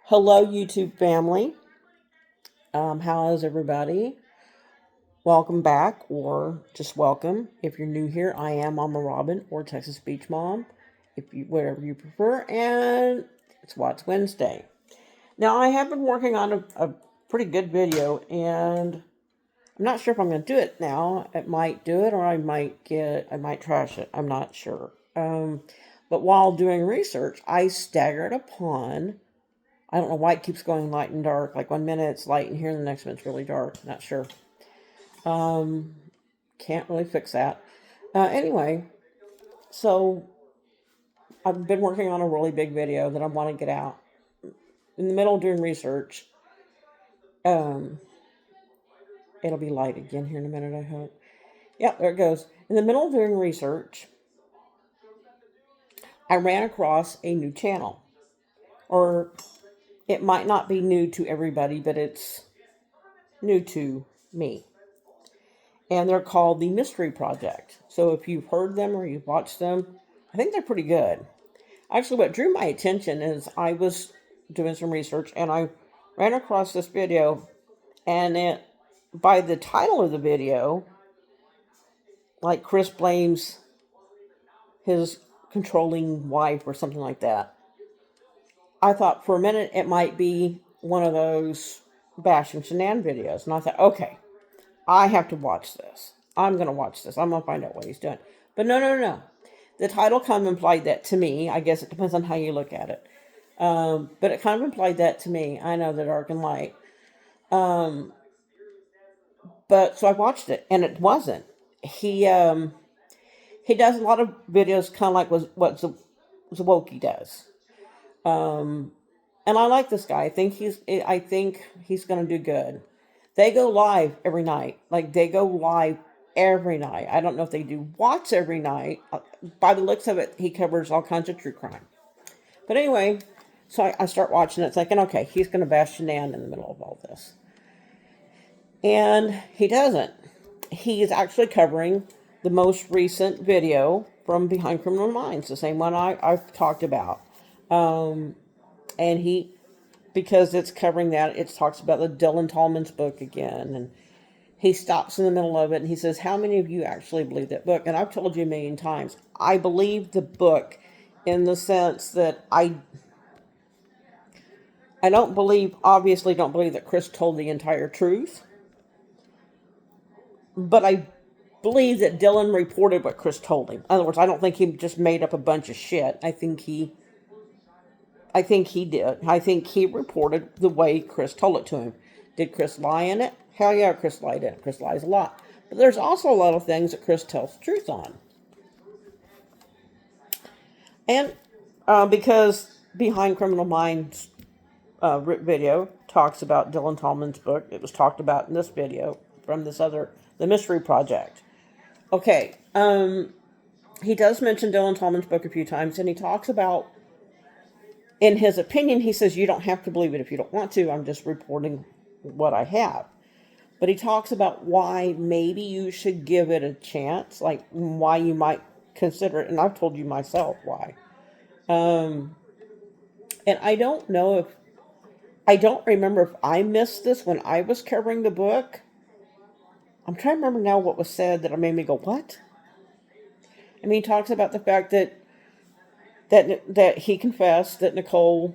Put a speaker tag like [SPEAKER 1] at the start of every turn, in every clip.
[SPEAKER 1] Hello, YouTube family. How is everybody? Welcome back, or just welcome. If you're new here, I am Mama Robin, or Texas Beach Mom, whatever you prefer, and it's What's Wednesday. Now, I have been working on a pretty good video, and I'm not sure if I'm going to do it now. It might do it, or I might trash it. I'm not sure. But while doing research, I staggered upon. I don't know why it keeps going light and dark. Like 1 minute it's light in here, and the next minute it's really dark. Not sure. Um, can't really fix that. Anyway, so I've been working on a really big video that I want to get out. In the middle of doing research, um, it'll be light again here in a minute, I hope. Yep, there it goes. In the middle of doing research, I ran across a new channel. Or it might not be new to everybody, but it's new to me. And they're called the Mystery Project. So if you've heard them or you've watched them, I think they're pretty good. Actually, what drew my attention is I was doing some research and I ran across this video, and by the title of the video, like Chris blames his controlling wife or something like that. I thought for a minute it might be one of those bashing Shanann videos, and I thought, okay, I have to watch this. I'm going to watch this. I'm going to find out what he's doing. But no. The title kind of implied that to me. I guess it depends on how you look at it. But it kind of implied that to me. I know the dark and light. But so I watched it, and it wasn't. He does a lot of videos kind of like what Zawoki does. And I like this guy. I think he's going to do good. They go live every night. Like they go live every night. I don't know if they do watch every night. By the looks of it, he covers all kinds of true crime. But anyway, so I start watching it thinking, okay, he's going to bash Shanann in the middle of all this. And he doesn't. He is actually covering the most recent video from Behind Criminal Minds, the same one I've talked about. And because it's covering that, it talks about the Dylan Tallman's book again. And he stops in the middle of it and he says, how many of you actually believe that book? And I've told you a million times, I believe the book in the sense that I obviously don't believe that Chris told the entire truth. But I believe that Dylan reported what Chris told him. In other words, I don't think he just made up a bunch of shit. I think he did. I think he reported the way Chris told it to him. Did Chris lie in it? Hell yeah, Chris lied in it. Chris lies a lot. But there's also a lot of things that Chris tells the truth on. And because Behind Criminal Minds video talks about Dylan Tallman's book, it was talked about in this video from the Mystery Project. Okay, he does mention Dylan Tallman's book a few times, and he talks about, in his opinion, he says, you don't have to believe it if you don't want to. I'm just reporting what I have. But he talks about why maybe you should give it a chance, like why you might consider it. And I've told you myself why. And I don't remember if I missed this when I was covering the book. I'm trying to remember now what was said that made me go, what? I mean, he talks about the fact that he confessed that he called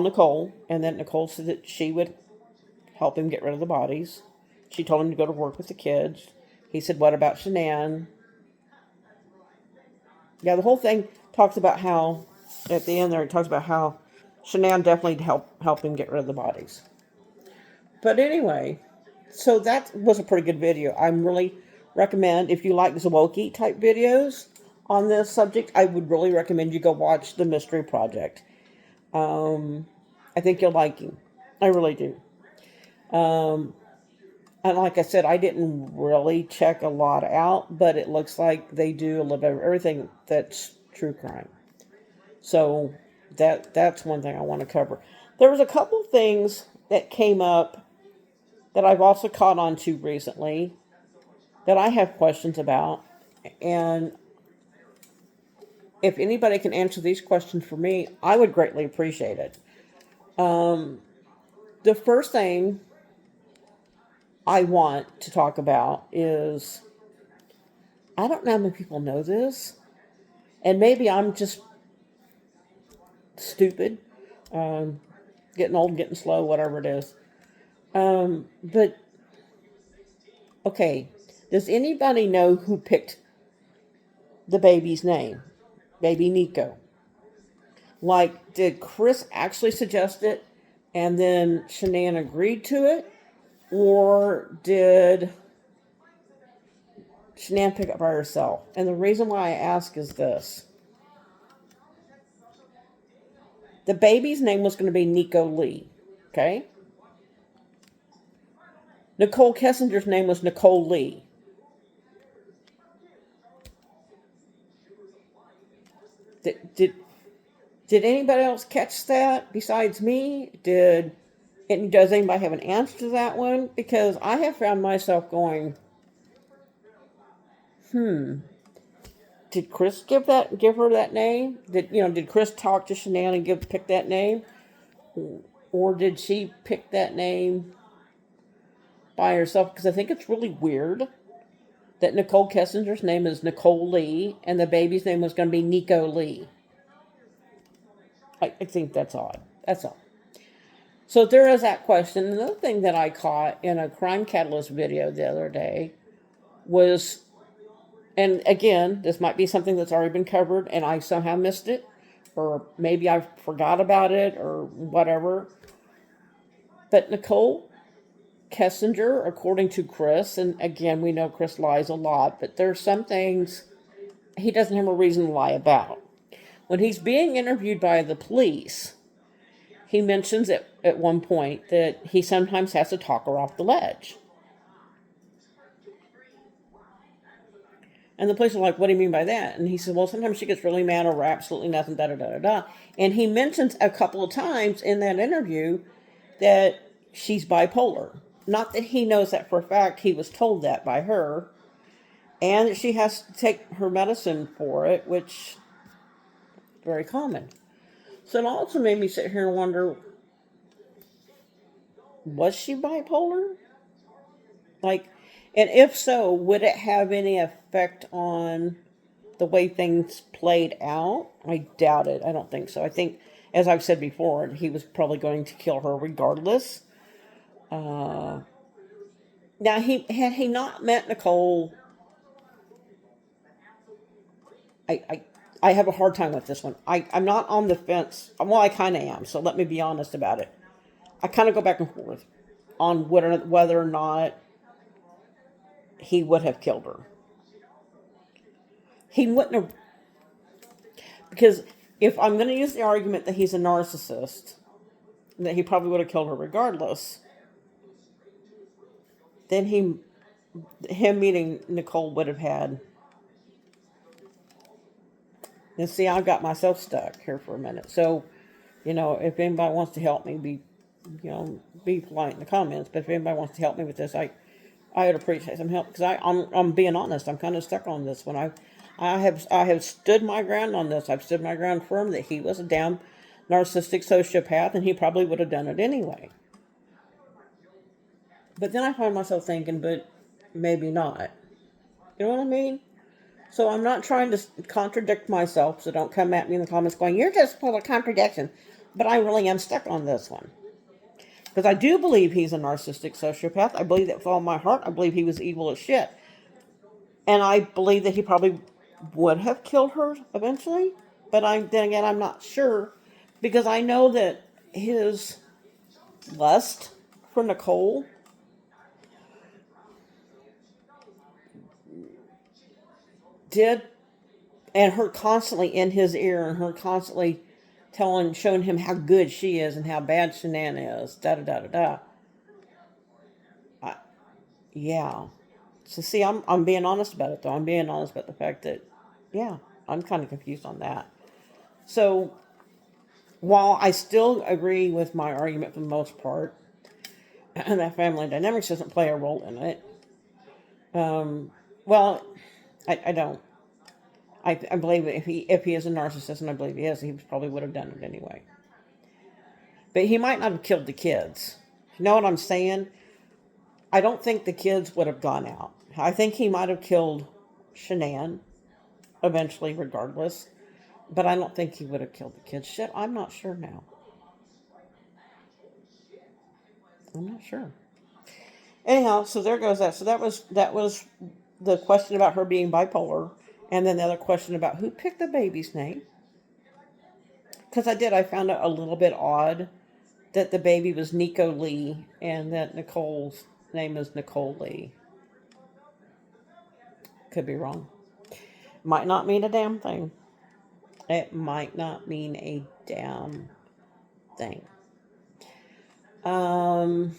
[SPEAKER 1] Nicole, and that Nicole said that she would help him get rid of the bodies. She told him to go to work with the kids. He said, what about Shanann? Yeah, the whole thing talks about how, at the end there, it talks about how Shanann definitely help him get rid of the bodies. But anyway, so that was a pretty good video. I really recommend, if you like Zawoki type videos on this subject, I would really recommend you go watch The Mystery Project. I think you'll like him. I really do. And like I said, I didn't really check a lot out, but it looks like they do a little bit of everything that's true crime. So that's one thing I want to cover. There was a couple things that came up that I've also caught on to recently that I have questions about. And if anybody can answer these questions for me, I would greatly appreciate it. The first thing I want to talk about is, I don't know how many people know this, and maybe I'm just stupid, getting old, getting slow, whatever it is. But, okay, does anybody know who picked the baby's name? Baby Nico. Like, did Chris actually suggest it and then Shanann agreed to it? Or did Shanann pick it by herself? And the reason why I ask is this. The baby's name was going to be Nico Lee. Okay? Nicole Kessinger's name was Nicole Lee. Did anybody else catch that besides me? Does anybody have an answer to that one? Because I have found myself going, did Chris give her that name? Did Chris talk to Shanann and pick that name? Or did she pick that name by herself? Because I think it's really weird that Nicole Kessinger's name is Nicole Lee and the baby's name was going to be Nico Lee. I think that's odd. That's all. So there is that question. Another thing that I caught in a Crime Catalyst video the other day was, and again, this might be something that's already been covered and I somehow missed it, or maybe I forgot about it, or whatever. But Nicole Kessinger, according to Chris, and again, we know Chris lies a lot, but there's some things he doesn't have a reason to lie about. When he's being interviewed by the police, he mentions at one point that he sometimes has to talk her off the ledge. And the police are like, what do you mean by that? And he says, well, sometimes she gets really mad over absolutely nothing, da-da-da-da-da. And he mentions a couple of times in that interview that she's bipolar. Not that he knows that for a fact. He was told that by her. And that she has to take her medicine for it, which is very common. So it also made me sit here and wonder, was she bipolar? Like, and if so, would it have any effect on the way things played out? I doubt it. I don't think so. I think, as I've said before, he was probably going to kill her regardless. Now, had he not met Nicole, I have a hard time with this one. I'm not on the fence. Well, I kind of am, so let me be honest about it. I kind of go back and forth on whether or not he would have killed her. He wouldn't have, because if I'm going to use the argument that he's a narcissist, that he probably would have killed her regardless, then him meeting Nicole would have had. And see, I got myself stuck here for a minute. So, if anybody wants to help me, be polite in the comments. But if anybody wants to help me with this, I would appreciate some help, because I'm being honest. I'm kind of stuck on this one. I have stood my ground on this. I've stood my ground firm that he was a damn narcissistic sociopath, and he probably would have done it anyway. But then I find myself thinking, but maybe not. You know what I mean? So I'm not trying to contradict myself, so don't come at me in the comments going, you're just full of contradiction. But I really am stuck on this one. Because I do believe he's a narcissistic sociopath. I believe that with all my heart. I believe he was evil as shit. And I believe that he probably would have killed her eventually. But then again, I'm not sure. Because I know that his lust for Nicole did, and her constantly in his ear, and her constantly showing him how good she is and how bad Shanann is, da-da-da-da-da. Yeah. So see, I'm being honest about it, though. I'm being honest about the fact that, yeah, I'm kind of confused on that. So, while I still agree with my argument for the most part, and that family dynamics doesn't play a role in it, well, I don't. I believe if he is a narcissist, and I believe he is, he probably would have done it anyway. But he might not have killed the kids. You know what I'm saying? I don't think the kids would have gone out. I think he might have killed Shanann eventually, regardless. But I don't think he would have killed the kids. Shit, I'm not sure now. I'm not sure. Anyhow, so there goes that. So that was the question about her being bipolar, and then the other question about who picked the baby's name. Because I found it a little bit odd that the baby was Nico Lee and that Nicole's name is Nicole Lee. Could be wrong. Might not mean a damn thing. It might not mean a damn thing. Um,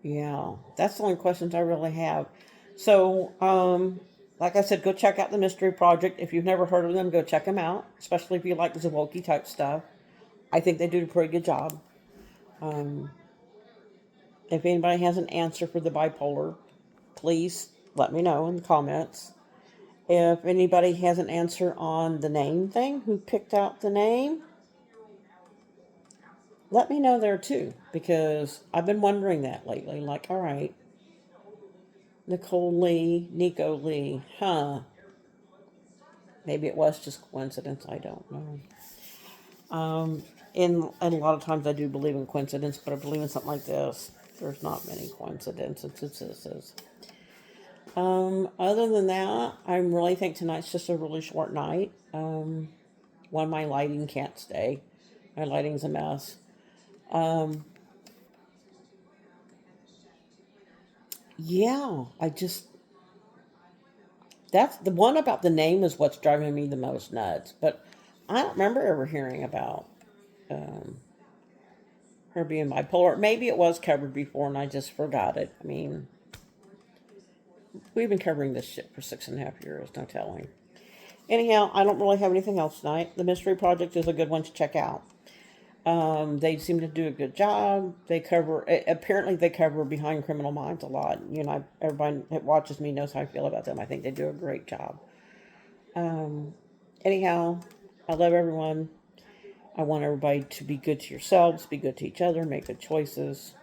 [SPEAKER 1] yeah, that's the only questions I really have. So, like I said, go check out the Mystery Project. If you've never heard of them, go check them out, especially if you like Zawolki type stuff. I think they do a pretty good job. Um, if anybody has an answer for the bipolar, please let me know in the comments. If anybody has an answer on the name thing, who picked out the name, let me know there too, because I've been wondering that lately. Like, all right, Nicole Lee, Nico Lee, huh? Maybe it was just coincidence. I don't know. And a lot of times I do believe in coincidence, but I believe in something like this. There's not many coincidences. Other than that, I really think tonight's just a really short night. One, my lighting can't stay. My lighting's a mess. Um, yeah, that's the one about the name is what's driving me the most nuts. But I don't remember ever hearing about um, her being bipolar. Maybe it was covered before and I just forgot it. I mean, we've been covering this shit for 6.5 years, no telling. Anyhow, I don't really have anything else tonight. The Mystery Project is a good one to check out. They seem to do a good job. Apparently they cover Behind Criminal Minds a lot. You know, everybody that watches me knows how I feel about them. I think they do a great job. Um, Anyhow, I love everyone. I want everybody to be good to yourselves, be good to each other, make good choices.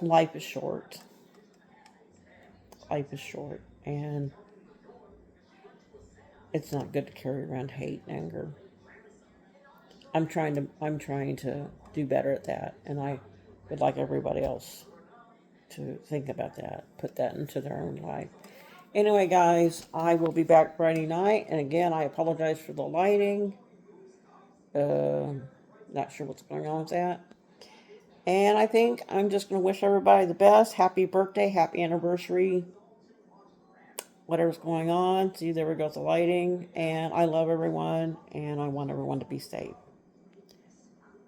[SPEAKER 1] Life is short. Life is short, and it's not good to carry around hate and anger. I'm trying to do better at that, and I would like everybody else to think about that, put that into their own life. Anyway, guys, I will be back Friday night, and again, I apologize for the lighting. Uh, Not sure what's going on with that. And I think I'm just going to wish everybody the best. Happy birthday, happy anniversary, whatever's going on. See, there we go with the lighting. And I love everyone, and I want everyone to be safe.